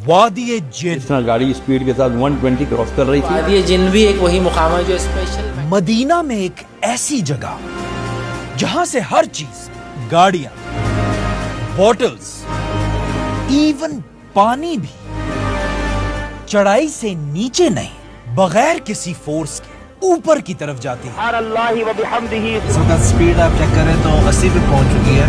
वादी जिन। गाड़ी स्पीड के साथ 120 क्रॉस कर रही थी। वादी जिन भी एक वही मुकाम है जो स्पेशल मदीना में एक ऐसी जगह जहां से हर चीज, गाड़ियां, बॉटल्स, इवन पानी भी चढ़ाई से नीचे नहीं, बगैर किसी फोर्स के ऊपर की तरफ जाती है। इस वक्त स्पीड आप चेक करें तो 80 पे पहुंच चुकी है।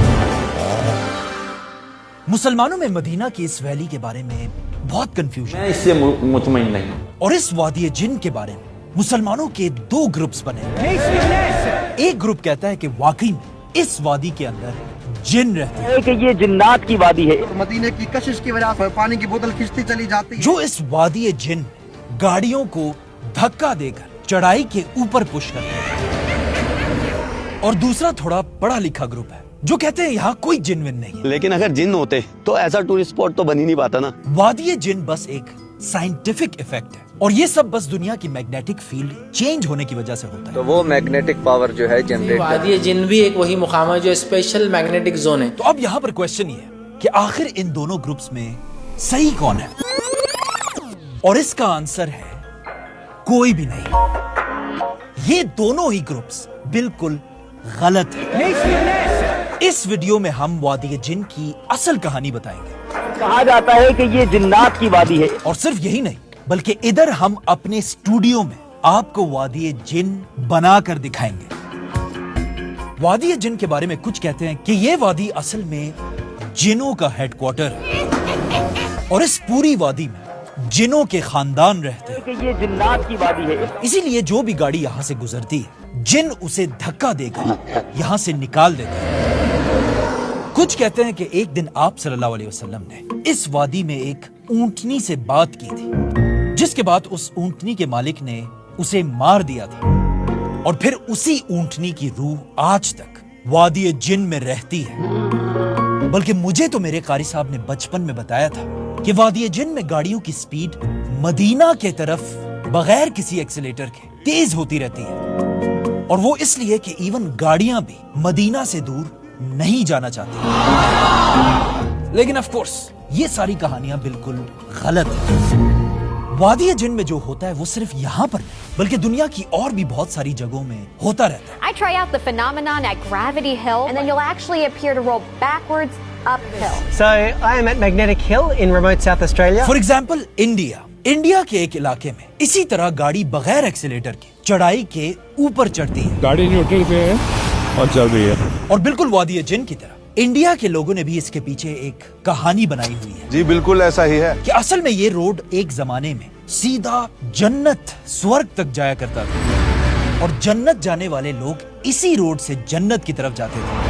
मुसलमानों में मदीना की इस वैली के बारे में बहुत कंफ्यूजन मैं इससे मुतमईन नहीं हूं। और इस वादी जिन के बारे में मुसलमानों के दो ग्रुप्स बने। एक ग्रुप कहता है कि वाकई में इस वादी के अंदर जिन रहते हैं, कि ये जिन्नात की वादी है। मदीने की कशिश की वजह से पानी की बोतल खिंचती चली जाती है। जो इस वादी जिन गाड़ियों को धक्का देकर चढ़ाई के ऊपर पुश करते हैं। और दूसरा थोड़ा पढ़ा लिखा ग्रुप है जो कहते हैं यहाँ कोई जिन विन नहीं है। लेकिन अगर जिन होते तो ऐसा टूरिस्ट स्पॉट तो बन ही नहीं पाता ना। वादी जिन बस एक साइंटिफिक इफेक्ट है और ये सब बस दुनिया की मैग्नेटिक फील्ड चेंज होने की वजह से होता है। तो वो मैग्नेटिक पावर जो है जनरेट वादी जिन भी एक वही मुकाम है जो स्पेशल मैग्नेटिक जोन है। तो अब यहाँ पर क्वेश्चन ये है कि आखिर इन दोनों ग्रुप्स में सही कौन है? और इसका आंसर है कोई भी नहीं। ये दोनों ही ग्रुप्स बिल्कुल गलत है। इस वीडियो में हम वादी जिन की असल कहानी बताएंगे। कहा जाता है कि ये जिन्नात की वादी है। और सिर्फ यही नहीं बल्कि इधर हम अपने स्टूडियो में आपको वादी जिन बनाकर दिखाएंगे। वादी जिन के बारे में कुछ कहते हैं कि ये वादी असल में जिनों का हेडक्वार्टर है और इस पूरी वादी में जिनों के खानदान रहते हैं। कि ये जिन्नात की वादी है। इसीलिए जो भी गाड़ी यहाँ से गुजरती है जिन उसे धक्का देकर यहाँ से निकाल देते हैं। कुछ कहते हैं कि एक दिन आप सल्लल्लाहु अलैहि वसल्लम ने इस वादी में एक ऊंटनी से बात की थी, जिसके बाद उस ऊंटनी के मालिक ने उसे मार दिया था और फिर उसी ऊंटनी की रूह आज तक वादी जिन में रहती है। बल्कि मुझे तो मेरे कारी साहब ने बचपन में बताया था कि वादी जिन में गाड़ियों की स्पीड मदीना के तरफ बगैर किसी एक्सीलेटर के तेज होती रहती है और वो इसलिए कि इवन गाड़ियां भी मदीना से दूर नहीं जाना चाहती। लेकिन ऑफ कोर्स ये सारी कहानियां बिल्कुल गलत हैं। वादी जिन में जो होता है वो सिर्फ यहाँ पर नहीं बल्कि दुनिया की और भी बहुत सारी जगहों में होता रहता है। I try out the phenomenon at Gravity Hill and then you'll actually appear to roll backwards uphill. So I am at Magnetic Hill in remote South Australia. For example, India के एक इलाके में इसी तरह गाड़ी बगैर एक्सीलेटर के चढ़ाई के ऊपर चढ़ती है। गाड़ी न्यूट्रल पे है और चल रही है। और बिल्कुल वादी जिन की तरह इंडिया के लोगों ने भी इसके पीछे एक कहानी बनाई हुई है। जी बिल्कुल ऐसा ही है कि असल में ये रोड एक जमाने में सीधा जन्नत स्वर्ग तक जाया करता था और जन्नत जाने वाले लोग इसी रोड से जन्नत की तरफ जाते थे।